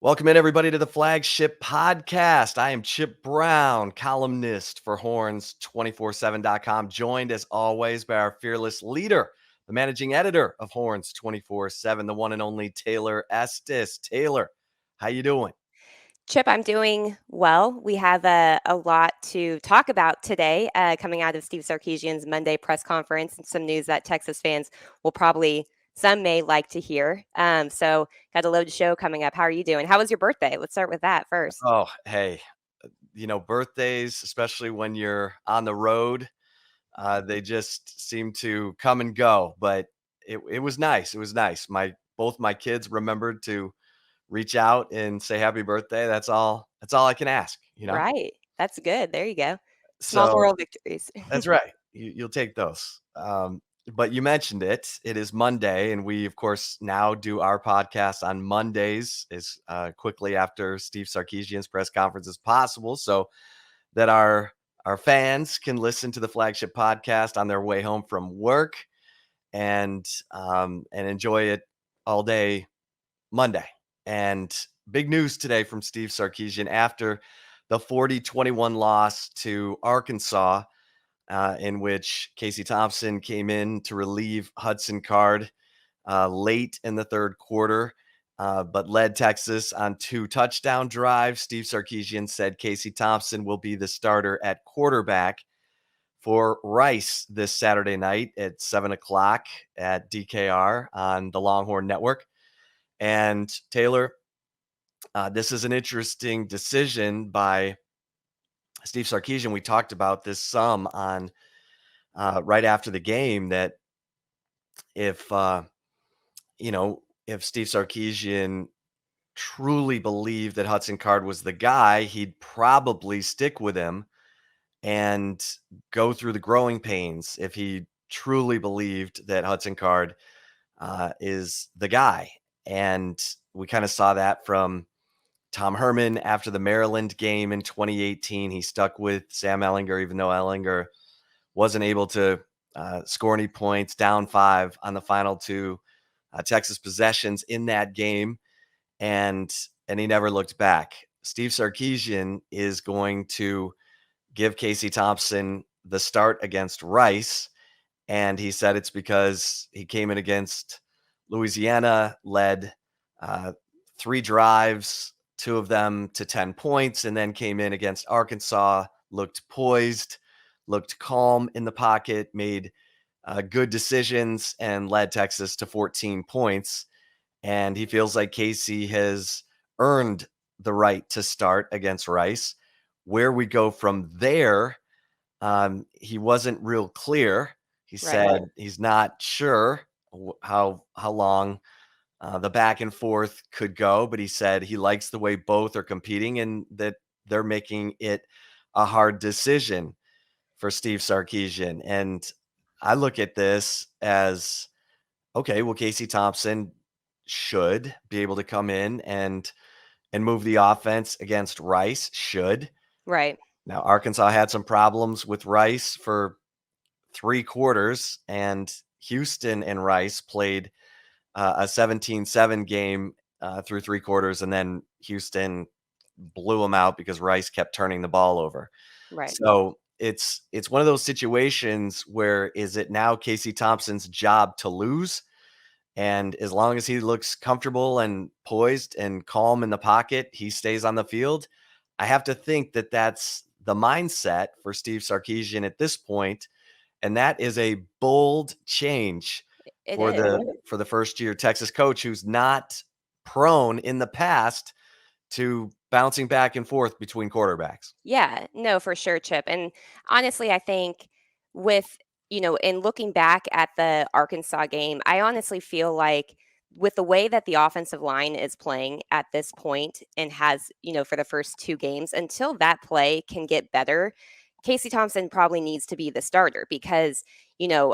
Welcome in, everybody, to the Flagship Podcast. I am Chip Brown, columnist for horns247.com, joined as always by our fearless leader, the managing editor of Horns247, the one and only Taylor Estes. Taylor, how you doing? Chip, I'm doing well. We have a lot to talk about today coming out of Steve Sarkisian's Monday press conference and some news that Texas fans will probably, some may like to hear. So got a loaded show coming up. How are you doing? How was your birthday? Let's start with that first. Oh, hey, birthdays, especially when you're on the road, they just seem to come and go, but it was nice. It was nice. Both my kids remembered to reach out and say happy birthday. That's all I can ask. Right. That's good. There you go. Small So moral victories. that's right. You'll take those. But you mentioned it. It is Monday, and we, of course, now do our podcast on Mondays as quickly after Steve Sarkisian's press conference as possible, so that our fans can listen to the Flagship Podcast on their way home from work and enjoy it all day Monday. And big news today from Steve Sarkisian after the 40-21 loss to Arkansas, in which Casey Thompson came in to relieve Hudson Card late in the third quarter, but led Texas on 2 touchdown drives. Steve Sarkisian said Casey Thompson will be the starter at quarterback for Rice this Saturday night at 7 o'clock at DKR on the Longhorn Network. And Taylor, this is an interesting decision by Steve Sarkisian. We talked about this some on right after the game, that if if Steve Sarkisian truly believed that Hudson Card was the guy, he'd probably stick with him and go through the growing pains if he truly believed that Hudson Card is the guy. And we kind of saw that from Tom Herman after the Maryland game in 2018. He stuck with Sam Ehlinger, even though Ehlinger wasn't able to score any points, down 5 on the final 2 Texas possessions in that game, and he never looked back. Steve Sarkisian is going to give Casey Thompson the start against Rice, and he said it's because he came in against Louisiana, led 3 drives, 2 of them to 10 points, and then came in against Arkansas, looked poised, looked calm in the pocket, made good decisions, and led Texas to 14 points. And he feels like Casey has earned the right to start against Rice. Where we go from there, he wasn't real clear. He said he's not sure how long the back and forth could go, but he said he likes the way both are competing and that they're making it a hard decision for Steve Sarkisian. And I look at this as, okay, well, Casey Thompson should be able to come in and move the offense against Rice. Should. Right. Now, Arkansas had some problems with Rice for 3 quarters, and Houston and Rice played a 17-7 game through 3 quarters, and then Houston blew them out because Rice kept turning the ball over. Right. So it's one of those situations where, is it now Casey Thompson's job to lose? And as long as he looks comfortable and poised and calm in the pocket, he stays on the field. I have to think that that's the mindset for Steve Sarkisian at this point, and that is a bold change It for is. the first year Texas coach, who's not prone in the past to bouncing back and forth between quarterbacks. Yeah, no, for sure, Chip. And honestly, I think with, in looking back at the Arkansas game, I honestly feel like with the way that the offensive line is playing at this point and has, for the first 2 games, until that play can get better, Casey Thompson probably needs to be the starter because,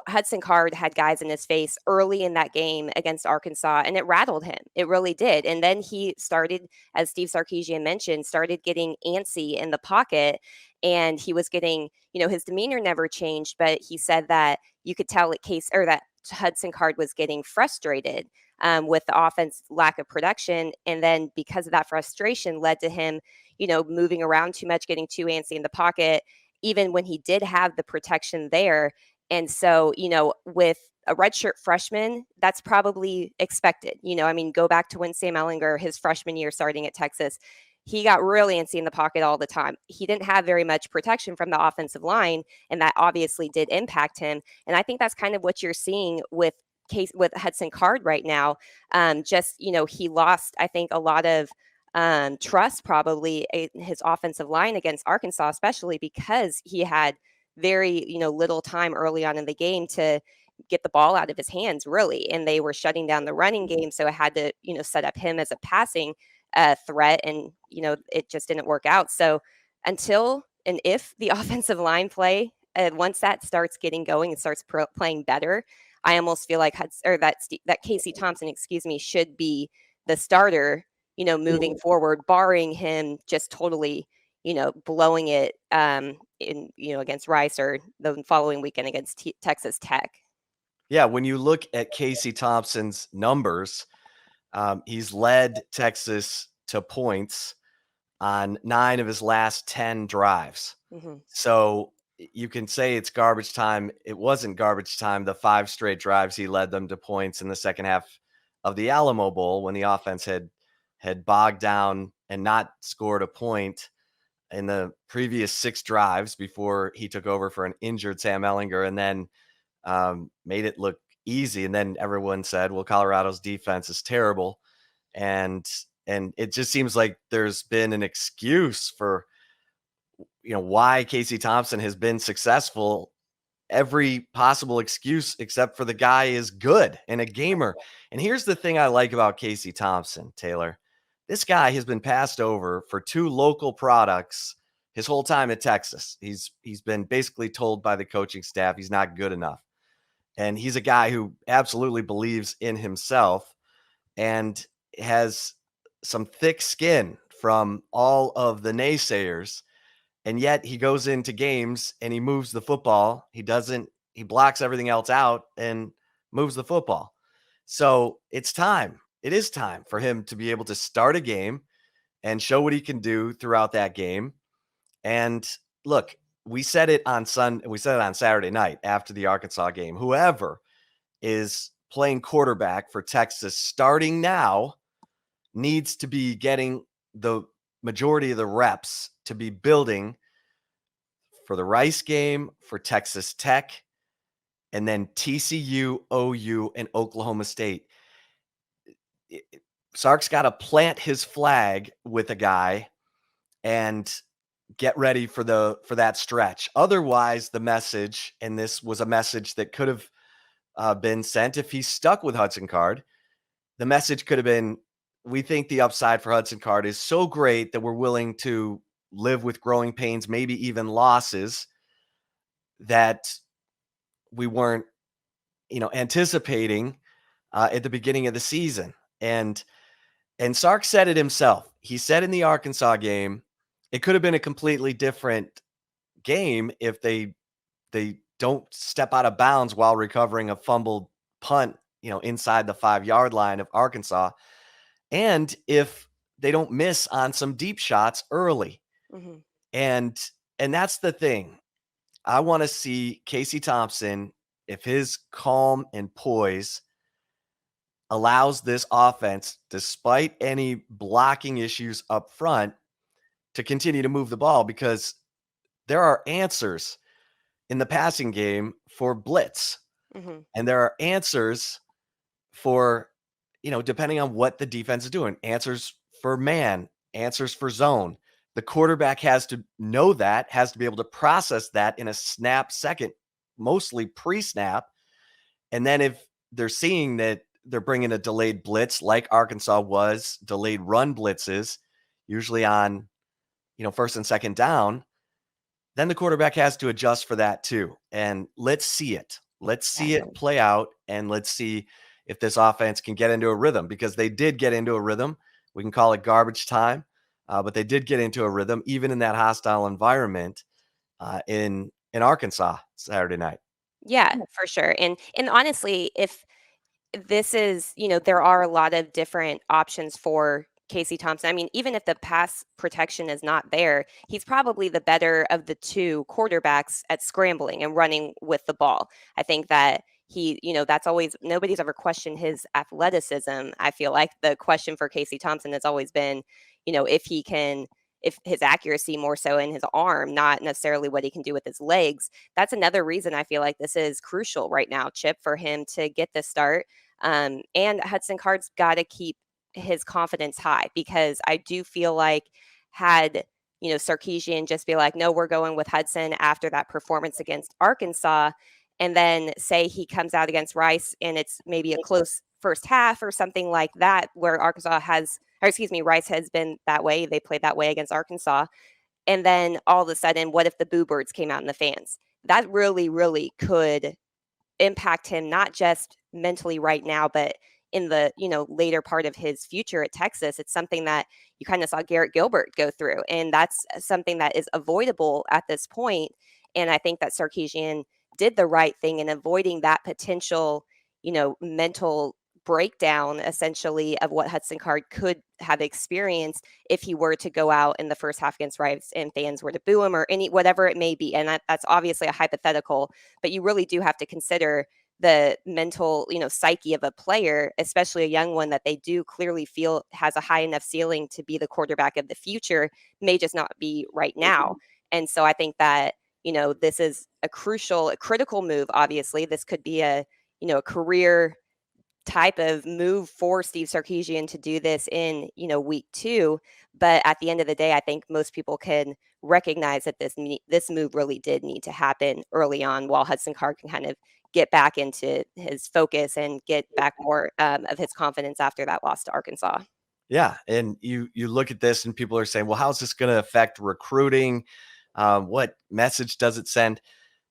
Hudson Card had guys in his face early in that game against Arkansas, and it rattled him. It really did. And then he started, as Steve Sarkisian mentioned, started getting antsy in the pocket, and he was getting, his demeanor never changed, but he said that you could tell that Hudson Card was getting frustrated with the offense lack of production. And then because of that frustration led to him, moving around too much, getting too antsy in the pocket, even when he did have the protection there. And so, with a redshirt freshman, that's probably expected. Go back to when Sam Ehlinger, his freshman year starting at Texas, he got really antsy in the pocket all the time. He didn't have very much protection from the offensive line, and that obviously did impact him. And I think that's kind of what you're seeing with Hudson Card right now. He lost, I think, a lot of trust probably in his offensive line against Arkansas, especially because he had very, little time early on in the game to get the ball out of his hands, really. And they were shutting down the running game. So it had to, set up him as a passing threat. And, it just didn't work out. So until and if the offensive line play, once that starts getting going and starts playing better, I almost feel like that Casey Thompson, should be the starter, moving forward, barring him just totally, blowing it against Rice or the following weekend against Texas Tech. Yeah, when you look at Casey Thompson's numbers, he's led Texas to points on 9 of his last 10 drives. Mm-hmm. So you can say it's garbage time. It wasn't garbage time. The 5 straight drives, he led them to points in the second half of the Alamo Bowl when the offense had bogged down and not scored a point in the previous 6 drives before he took over for an injured Sam Ehlinger, and then made it look easy. And then everyone said, well, Colorado's defense is terrible. And it just seems like there's been an excuse for, why Casey Thompson has been successful. Every possible excuse except for the guy is good and a gamer. And here's the thing I like about Casey Thompson, Taylor. This guy has been passed over for 2 local products his whole time at Texas. He's been basically told by the coaching staff he's not good enough. And he's a guy who absolutely believes in himself and has some thick skin from all of the naysayers. And yet he goes into games and he moves the football. He blocks everything else out and moves the football. So it's time. It is time for him to be able to start a game and show what he can do throughout that game. And look, we said it on Saturday night after the Arkansas game. Whoever is playing quarterback for Texas starting now needs to be getting the majority of the reps to be building for the Rice game, for Texas Tech, and then TCU, OU, and Oklahoma State. Sark's got to plant his flag with a guy and get ready for that stretch. Otherwise, the message, and this was a message that could have been sent if he stuck with Hudson Card, the message could have been, we think the upside for Hudson Card is so great that we're willing to live with growing pains, maybe even losses that we weren't, anticipating at the beginning of the season. And Sark said it himself. He said in the Arkansas game, it could have been a completely different game if they don't step out of bounds while recovering a fumbled punt, inside the 5-yard line of Arkansas. And if they don't miss on some deep shots early. Mm-hmm. And that's the thing. I want to see Casey Thompson, if his calm and poise allows this offense, despite any blocking issues up front, to continue to move the ball, because there are answers in the passing game for blitz. Mm-hmm. And there are answers for, depending on what the defense is doing, answers for man, answers for zone. The quarterback has to know that, has to be able to process that in a snap second, mostly pre-snap. And then if they're seeing that they're bringing a delayed blitz like Arkansas was, delayed run blitzes, usually on, first and second down, then the quarterback has to adjust for that too. And let's see it. Let's see it play out, and let's see if this offense can get into a rhythm, because they did get into a rhythm. We can call it garbage time, but they did get into a rhythm, even in that hostile environment in Arkansas Saturday night. Yeah, for sure. And honestly, if this is, there are a lot of different options for Casey Thompson. I mean, even if the pass protection is not there, he's probably the better of the two quarterbacks at scrambling and running with the ball. I think that that's always, nobody's ever questioned his athleticism. I feel like the question for Casey Thompson has always been, if he can, if his accuracy more so in his arm, not necessarily what he can do with his legs. That's another reason I feel like this is crucial right now, Chip, for him to get the start. And Hudson Card's got to keep his confidence high, because I do feel like had Sarkisian just be like, no, we're going with Hudson after that performance against Arkansas, and then say he comes out against Rice and it's maybe a close first half or something like that, where Rice has been that way. They played that way against Arkansas. And then all of a sudden, what if the boo birds came out in the fans? That really, really could impact him, not just mentally right now, but in the later part of his future at Texas. It's something that you kind of saw Garrett Gilbert go through, and that's something that is avoidable at this point. And I think that Sarkisian did the right thing in avoiding that potential mental breakdown, essentially, of what Hudson Card could have experienced if he were to go out in the first half against Rice and fans were to boo him, or whatever it may be. And that's obviously a hypothetical, but you really do have to consider the mental psyche of a player, especially a young one that they do clearly feel has a high enough ceiling to be the quarterback of the future, may just not be right now. And so I think that this is a critical move. Obviously, this could be a career type of move for Steve Sarkisian to do this in, week 2. But at the end of the day, I think most people can recognize that this move really did need to happen early on, while Hudson Card can kind of get back into his focus and get back more of his confidence after that loss to Arkansas. Yeah, and you look at this and people are saying, well, how's this going to affect recruiting? What message does it send?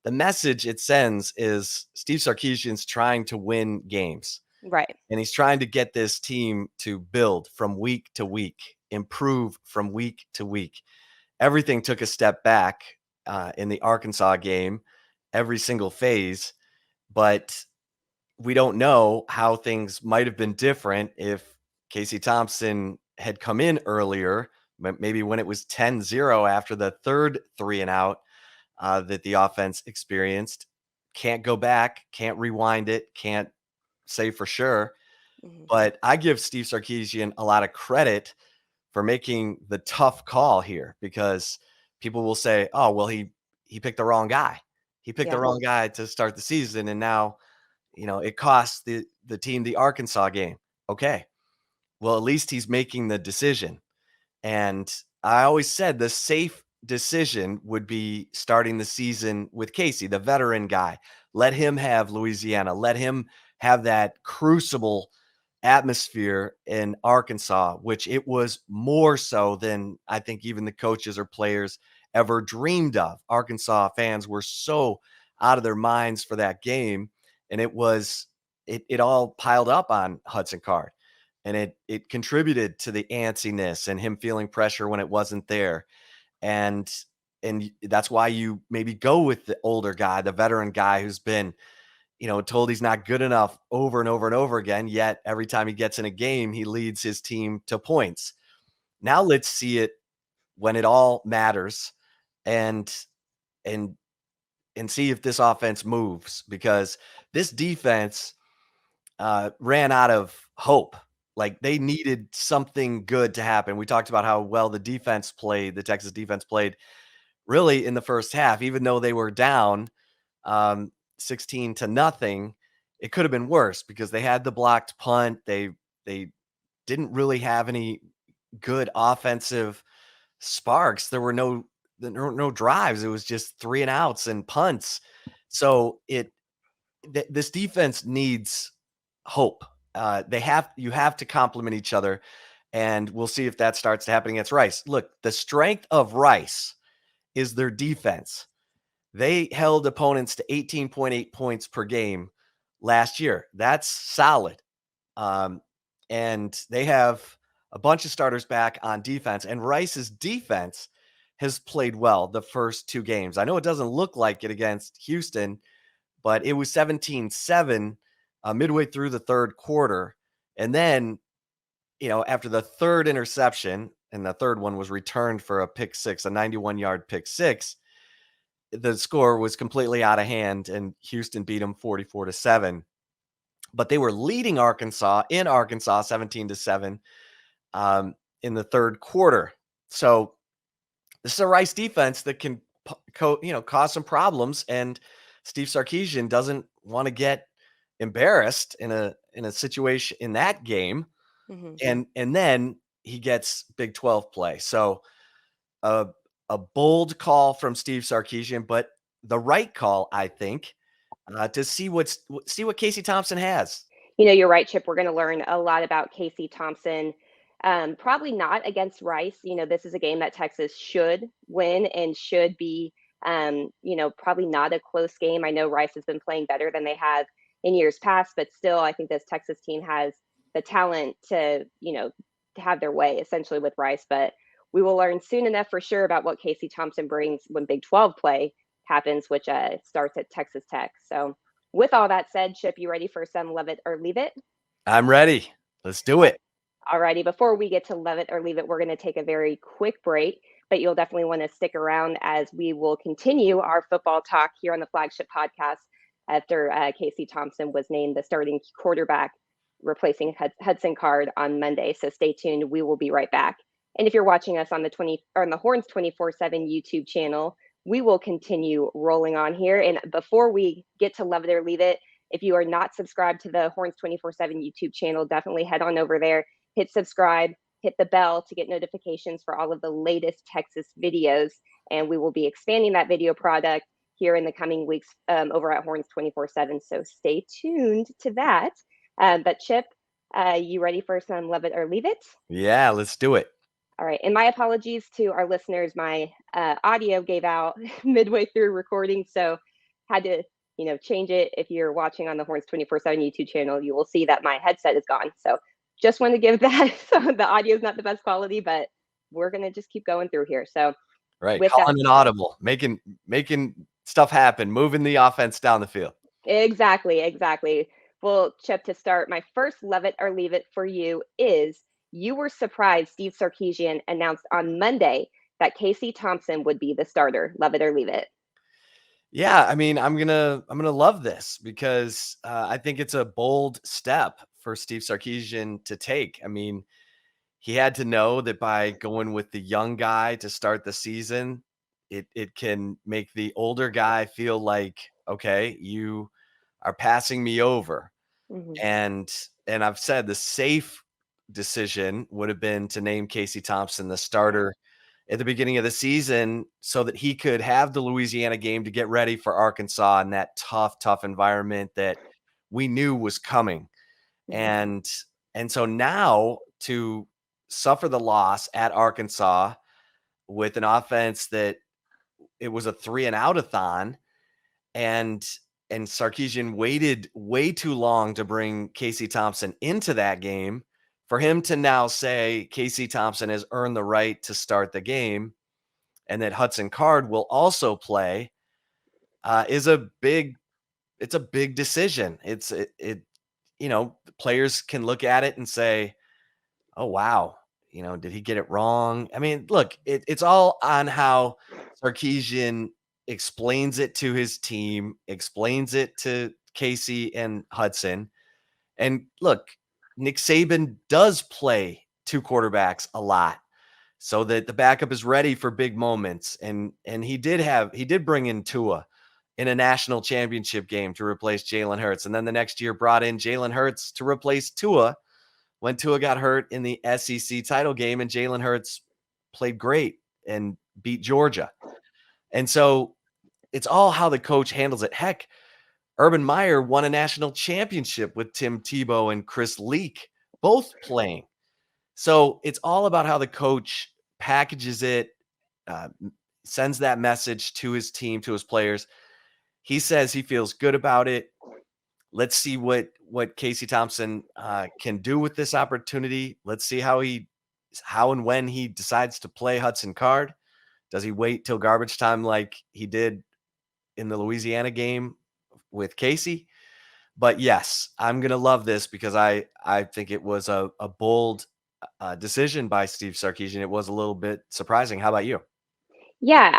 The message it sends is Steve Sarkisian's trying to win games. Right. And he's trying to get this team to build from week to week, improve from week to week. Everything took a step back in the Arkansas game, every single phase. But we don't know how things might have been different if Casey Thompson had come in earlier, maybe when it was 10-0 after the third 3-and-out that the offense experienced. Can't go back, can't rewind it, can't say for sure. Mhm. But I give Steve Sarkisian a lot of credit for making the tough call here, because people will say, "Oh, well, he picked the wrong guy. He picked the Yeah. wrong guy to start the season, and now, it cost the team the Arkansas game." Okay, well, at least he's making the decision. And I always said the safe decision would be starting the season with Casey, the veteran guy. Let him have Louisiana. Let him have that crucible atmosphere in Arkansas, which it was more so than I think even the coaches or players ever dreamed of. Arkansas fans were so out of their minds for that game, and it all piled up on Hudson Card, and it contributed to the antsiness and him feeling pressure when it wasn't there. And that's why you maybe go with the older guy, the veteran guy who's been told he's not good enough over and over and over again, yet every time he gets in a game, he leads his team to points. Now let's see it when it all matters, and and and see if this offense moves, because this defense ran out of hope. Like, they needed something good to happen. We talked about how well the Texas defense played really in the first half, even though they were down um, 16-0. It could have been worse because they had the blocked punt. They didn't really have any good offensive sparks. There were no drives. It was just 3-and-outs and punts. So this defense needs hope. You have to complement each other, and we'll see if that starts to happen against Rice. Look, the strength of Rice is their defense. They held opponents to 18.8 points per game last year. That's solid. Um, and they have a bunch of starters back on defense, and Rice's defense has played well the first 2 games. I know it doesn't look like it against Houston, but it was 17-7 midway through the third quarter. And then, after the third interception, and the third one was returned for a pick six, a 91-yard pick six, the score was completely out of hand, and Houston beat them 44-7. But they were leading Arkansas 17-7 in the third quarter. So this is a Rice defense that can, cause some problems, and Steve Sarkisian doesn't want to get embarrassed in a situation in that game. Mm-hmm. And then he gets Big 12 play. So a bold call from Steve Sarkisian, but the right call, I think, to see what Casey Thompson has. You're right, Chip. We're going to learn a lot about Casey Thompson. Probably not against Rice. This is a game that Texas should win and should be, probably not a close game. I know Rice has been playing better than they have in years past, but still, I think this Texas team has the talent to have their way essentially with Rice. But we will learn soon enough for sure about what Casey Thompson brings when Big 12 play happens, which starts at Texas Tech. So with all that said, Chip, you ready for some Love It or Leave It? I'm ready. Let's do it. Alrighty, before we get to Love It or Leave It, we're going to take a very quick break, but you'll definitely want to stick around as we will continue our football talk here on the Flagship Podcast after Casey Thompson was named the starting quarterback, replacing Hudson Card on Monday. So stay tuned. We will be right back. And if you're watching us on the Horns 24/7 YouTube channel, we will continue rolling on here. And before we get to Love It or Leave It, if you are not subscribed to the Horns 24/7 YouTube channel, definitely head on over there, hit subscribe, hit the bell to get notifications for all of the latest Texas videos. And we will be expanding that video product here in the coming weeks over at Horns 24/7. So stay tuned to that. But Chip, you ready for some Love It or Leave It? Yeah, let's do it. All right. And my apologies to our listeners. My audio gave out midway through recording, so had to, change it. If you're watching on the Horns 24/7 YouTube channel, you will see that my headset is gone. So just want to give that. So the audio is not the best quality, but we're going to just keep going through here. So right. With Calling that an audible, making stuff happen, moving the offense down the field. Exactly. Well, Chip, to start, my first Love It or Leave It for you is you were surprised Steve Sarkisian announced on Monday that Casey Thompson would be the starter. Love it or leave it. Yeah, I mean, I'm gonna love this because I think it's a bold step for Steve Sarkisian to take. I mean, he had to know that by going with the young guy to start the season, it can make the older guy feel like, okay, you are passing me over. Mm-hmm. And I've said the safe decision would have been to name Casey Thompson the starter at the beginning of the season so that he could have the Louisiana game to get ready for Arkansas in that tough environment that we knew was coming. Mm-hmm. And so now to suffer the loss at Arkansas with an offense that it was a 3-and-out-a-thon, and Sarkisian waited way too long to bring Casey Thompson into that game. For him to now say Casey Thompson has earned the right to start the game and that Hudson Card will also play is a big decision. Players can look at it and say, oh, wow, did he get it wrong? I mean, look, it's all on how Sarkisian explains it to his team, explains it to Casey and Hudson. And look, Nick Saban does play two quarterbacks a lot so that the backup is ready for big moments. And he did bring in Tua in a national championship game to replace Jalen Hurts. And then the next year brought in Jalen Hurts to replace Tua when Tua got hurt in the SEC title game, and Jalen Hurts played great and beat Georgia. And so it's all how the coach handles it. Heck, Urban Meyer won a national championship with Tim Tebow and Chris Leak both playing. So it's all about how the coach packages it, sends that message to his team, to his players. He says he feels good about it. Let's see what Casey Thompson can do with this opportunity. Let's see how and when he decides to play Hudson Card. Does he wait till garbage time like he did in the Louisiana game with Casey. But yes, I'm going to love this because I think it was a bold decision by Steve Sarkisian. It was a little bit surprising. How about you? Yeah,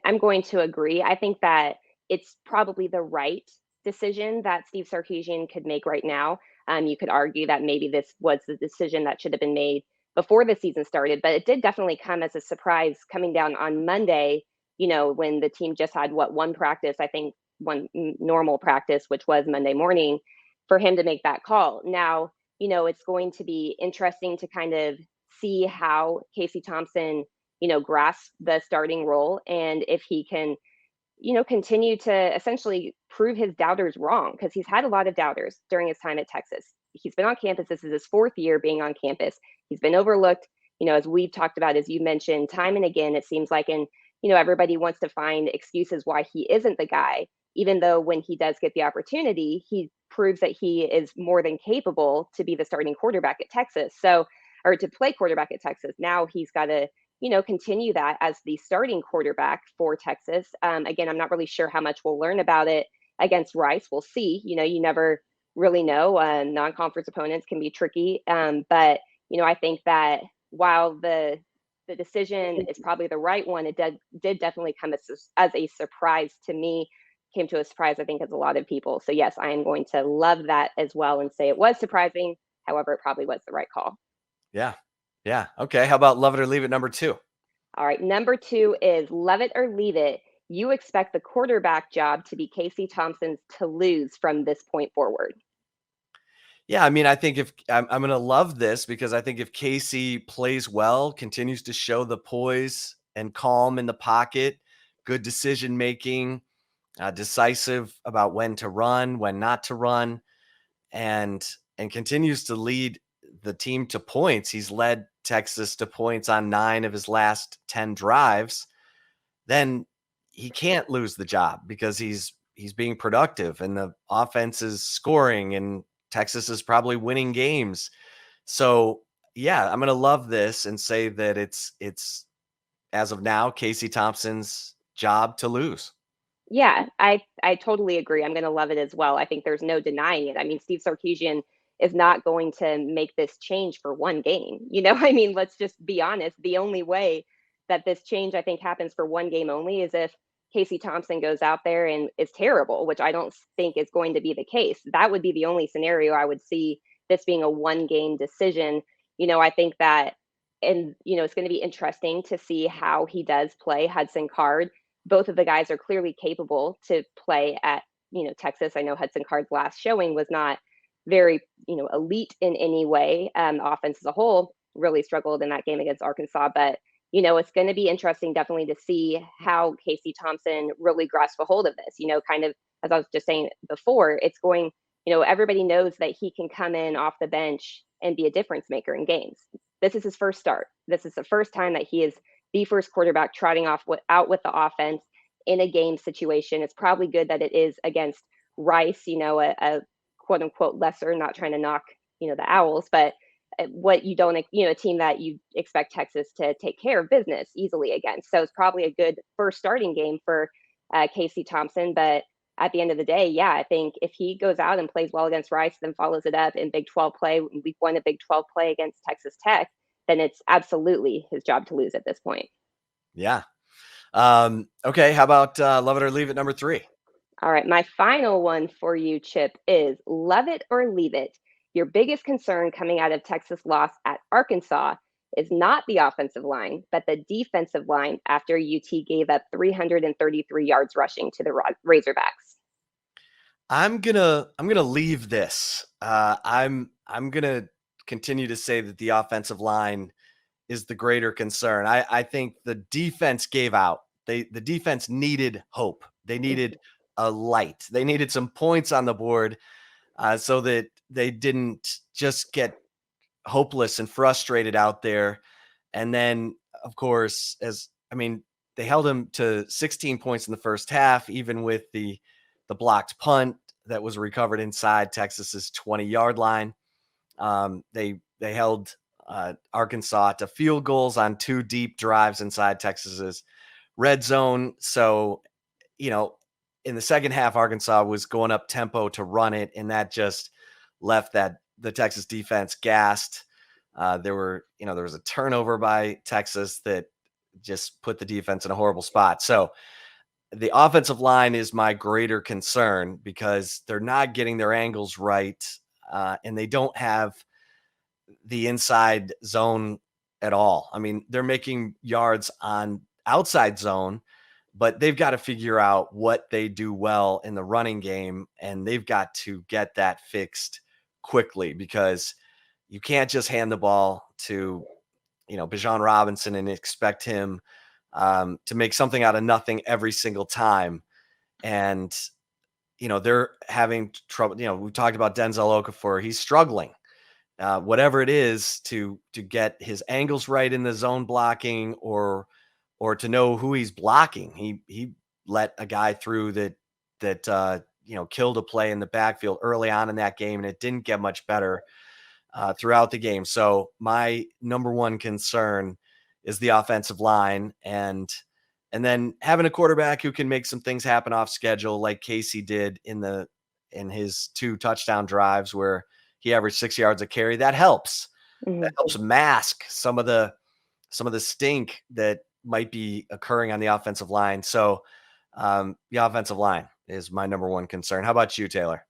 I'm going to agree. I think that it's probably the right decision that Steve Sarkisian could make right now. You could argue that maybe this was the decision that should have been made before the season started, but it did definitely come as a surprise coming down on Monday, when the team just had one practice, I think one normal practice, which was Monday morning, for him to make that call. Now, it's going to be interesting to kind of see how Casey Thompson grasp the starting role and if he can, continue to essentially prove his doubters wrong because he's had a lot of doubters during his time at Texas. He's been on campus. This is his fourth year being on campus. He's been overlooked, as we've talked about, as you mentioned, time and again, it seems like, and, everybody wants to find excuses why he isn't the guy, even though when he does get the opportunity, he proves that he is more than capable to be the starting quarterback at Texas. So, or to play quarterback at Texas. Now he's got to continue that as the starting quarterback for Texas. Again, I'm not really sure how much we'll learn about it against Rice. We'll see. You never really know. Non-conference opponents can be tricky, but I think that while the decision is probably the right one, it did definitely come as a surprise to me. Came to a surprise, I think, as a lot of people. So yes, I am going to love that as well and say it was surprising. However, it probably was the right call. Yeah. Yeah. Okay. How about love it or leave it number 2? All right. Number 2 is love it or leave it. You expect the quarterback job to be Casey Thompson's to lose from this point forward. Yeah, I mean, I think if I'm going to love this because I think if Casey plays well, continues to show the poise and calm in the pocket, good decision making, decisive about when to run, when not to run, and continues to lead the team to points. He's led Texas to points on 9 of his last 10 drives. Then he can't lose the job because he's being productive and the offense is scoring and Texas is probably winning games. So, yeah, I'm going to love this and say that it's as of now Casey Thompson's job to lose. Yeah, I totally agree. I'm going to love it as well. I think there's no denying it. I mean, Steve Sarkisian is not going to make this change for one game. I mean, let's just be honest. The only way that this change I think happens for one game only is if Casey Thompson goes out there and is terrible, which I don't think is going to be the case. That would be the only scenario I would see this being a one game decision. I think that, and it's going to be interesting to see how he does play Hudson Card. Both of the guys are clearly capable to play at, Texas. I know Hudson Card's last showing was not very, elite in any way. Offense as a whole really struggled in that game against Arkansas, but it's going to be interesting definitely to see how Casey Thompson really grasps a hold of this, kind of, as I was just saying before, it's going, everybody knows that he can come in off the bench and be a difference maker in games. This is his first start. This is the first time that he is the first quarterback trotting out with the offense in a game situation. It's probably good that it is against Rice, a quote unquote lesser, not trying to knock, the Owls, but what you don't, a team that you expect Texas to take care of business easily against. So it's probably a good first starting game for Casey Thompson. But at the end of the day, yeah, I think if he goes out and plays well against Rice, then follows it up in Big 12 play, week 1 of Big 12 play against Texas Tech, then it's absolutely his job to lose at this point. Yeah. Okay. How about love it or leave it number 3? All right. My final one for you, Chip, is love it or leave it. Your biggest concern coming out of Texas' loss at Arkansas is not the offensive line, but the defensive line after UT gave up 333 yards rushing to the Razorbacks. I'm gonna leave this. I'm gonna continue to say that the offensive line is the greater concern. I think the defense gave out. The defense needed hope. They needed a light. They needed some points on the board so that they didn't just get hopeless and frustrated out there. And then, of course, they held him to 16 points in the first half, even with the blocked punt that was recovered inside Texas's 20-yard line. They held Arkansas to field goals on 2 deep drives inside Texas's red zone. So, in the second half, Arkansas was going up tempo to run it, and that just left the Texas defense gassed. There was a turnover by Texas that just put the defense in a horrible spot. So the offensive line is my greater concern because they're not getting their angles right, and they don't have the inside zone at all. I mean, they're making yards on outside zone, but they've got to figure out what they do well in the running game, and they've got to get that fixed quickly because you can't just hand the ball to, Bijan Robinson and expect him to make something out of nothing every single time. And, they're having trouble. We talked about Denzel Okafor. He's struggling. Whatever it is to get his angles right in the zone blocking or to know who he's blocking. He let a guy through that killed a play in the backfield early on in that game, and it didn't get much better throughout the game. So my number one concern is the offensive line, and then having a quarterback who can make some things happen off schedule, like Casey did in his 2 touchdown drives where he averaged 6 yards a carry. That helps. Mm-hmm. That helps mask some of the stink that might be occurring on the offensive line. So the offensive line is my number one concern. How about you, Taylor?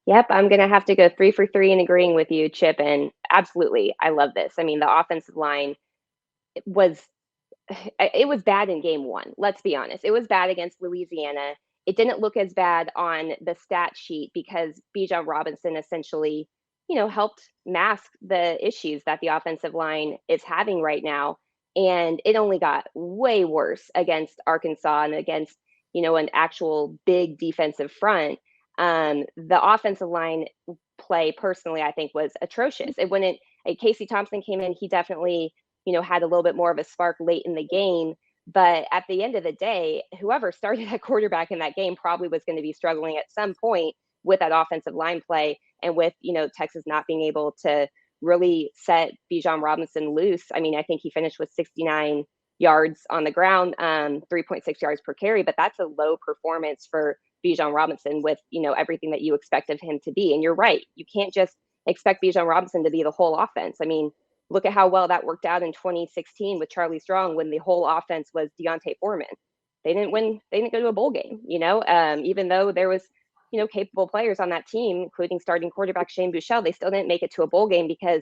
Yep, I'm going to have to go 3 for 3 in agreeing with you, Chip. And absolutely, I love this. I mean, the offensive line was bad in game 1. Let's be honest. It was bad against Louisiana. It didn't look as bad on the stat sheet because Bijan Robinson essentially, helped mask the issues that the offensive line is having right now. And it only got way worse against Arkansas and against, an actual big defensive front. The offensive line play, personally, I think was atrocious. It wouldn't. Casey Thompson came in. He definitely, had a little bit more of a spark late in the game. But at the end of the day, whoever started at quarterback in that game probably was going to be struggling at some point with that offensive line play and with, Texas not being able to really set Bijan Robinson loose. I mean, I think he finished with 69 yards on the ground, 3.6 yards per carry, but that's a low performance for Bijan Robinson with, everything that you expect of him to be. And you're right. You can't just expect Bijan Robinson to be the whole offense. I mean, look at how well that worked out in 2016 with Charlie Strong when the whole offense was Deontay Foreman. They didn't win. They didn't go to a bowl game, even though there was, capable players on that team, including starting quarterback Shane Buechele. They still didn't make it to a bowl game because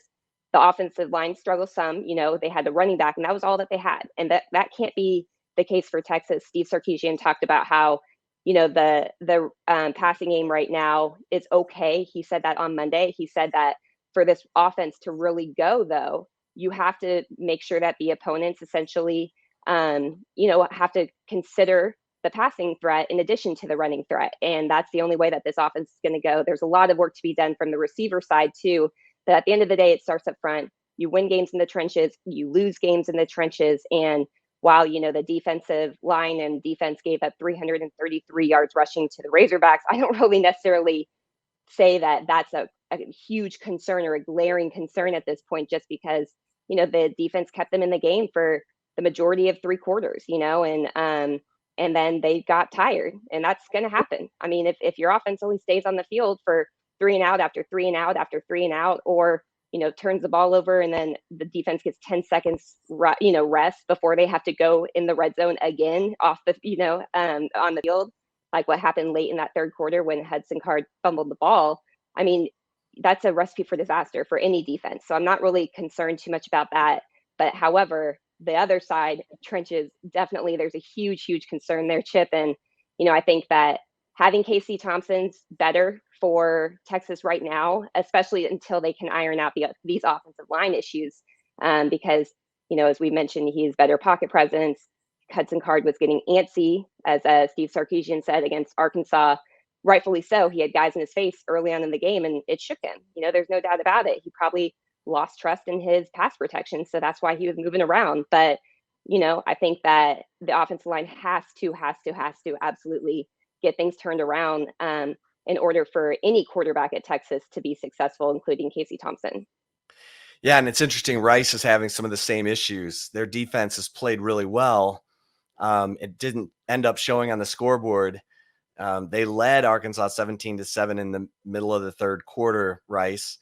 the offensive line struggled some. They had the running back, and that was all that they had. And that can't be the case for Texas. Steve Sarkisian talked about how, the passing game right now is okay. He said that on Monday. He said that for this offense to really go, though, you have to make sure that the opponents essentially, have to consider the passing threat in addition to the running threat. And that's the only way that this offense is going to go. There's a lot of work to be done from the receiver side, too. But at the end of the day, it starts up front. You win games in the trenches, you lose games in the trenches. And while, the defensive line and defense gave up 333 yards rushing to the Razorbacks, I don't really necessarily say that that's a huge concern or a glaring concern at this point, just because, the defense kept them in the game for the majority of 3 quarters, and then they got tired, and that's going to happen. I mean, if your offense only stays on the field for 3 and out after 3 and out after 3 and out, or, turns the ball over and then the defense gets 10 seconds, rest before they have to go in the red zone again off the, on the field, like what happened late in that 3rd quarter when Hudson Card fumbled the ball. I mean, that's a recipe for disaster for any defense. So I'm not really concerned too much about that. But however, the other side, trenches, definitely there's a huge, huge concern there, Chip. And, I think that having Casey Thompson's better for Texas right now, especially until they can iron out these offensive line issues. Because, as we mentioned, he has better pocket presence. Hudson Card was getting antsy, as Steve Sarkisian said, against Arkansas. Rightfully so. He had guys in his face early on in the game, and it shook him. There's no doubt about it. He probably lost trust in his pass protection, so that's why he was moving around. But, I think that the offensive line has to absolutely get things turned around in order for any quarterback at Texas to be successful, including Casey Thompson. Yeah, and it's interesting. Rice is having some of the same issues. Their defense has played really well. It didn't end up showing on the scoreboard They led Arkansas 17-7 in the middle of the third quarter. Rice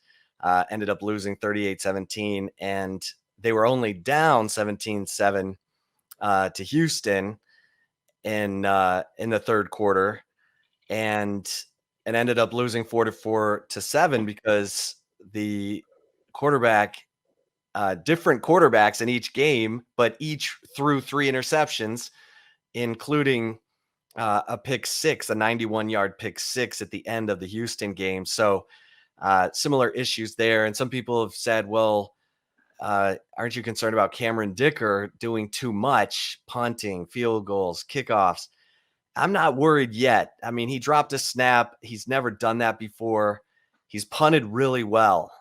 ended up losing 38-17, and they were only down 17-7 to Houston in the third quarter, and ended up losing 4-7 because the quarterback, different quarterbacks in each game, but each threw 3 interceptions, including a pick six, a 91-yard pick six at the end of the Houston game. So similar issues there. And some people have said, well, aren't you concerned about Cameron Dicker doing too much, punting, field goals, kickoffs? I'm not worried yet. I mean, he dropped a snap. He's never done that before. He's punted really well.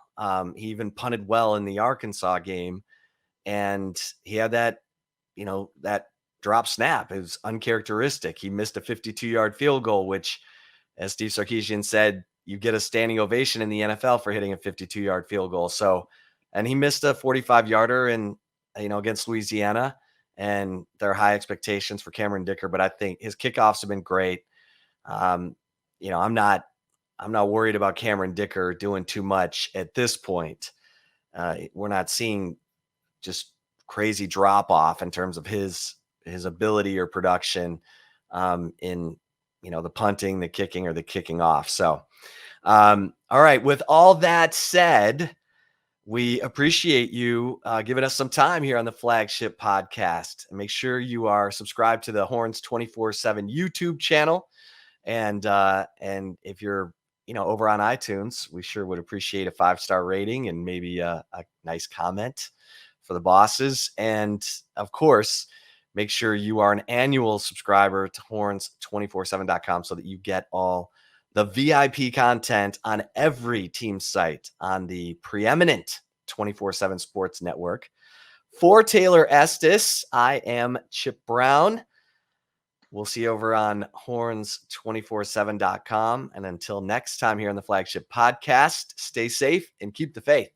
He even punted well in the Arkansas game. And he had that, that drop snap. It was uncharacteristic. He missed a 52-yard field goal, which, as Steve Sarkisian said, you get a standing ovation in the NFL for hitting a 52-yard field goal. So, and he missed a 45-yarder against Louisiana, and there are high expectations for Cameron Dicker, but I think his kickoffs have been great. I'm not worried about Cameron Dicker doing too much at this point. We're not seeing just crazy drop off in terms of his ability or production in the punting, the kicking, or the kicking off. So, all right. With all that said, we appreciate you giving us some time here on the Flagship Podcast. And make sure you are subscribed to the Horns 24/7 YouTube channel. And if you're over on iTunes, we sure would appreciate a 5-star rating and maybe a nice comment for the bosses. And of course, make sure you are an annual subscriber to horns247.com so that you get all the VIP content on every team site on the preeminent 24/7 Sports Network. For Taylor Estes, I am Chip Brown. We'll see you over on horns247.com. And until next time here on the Flagship Podcast, stay safe and keep the faith.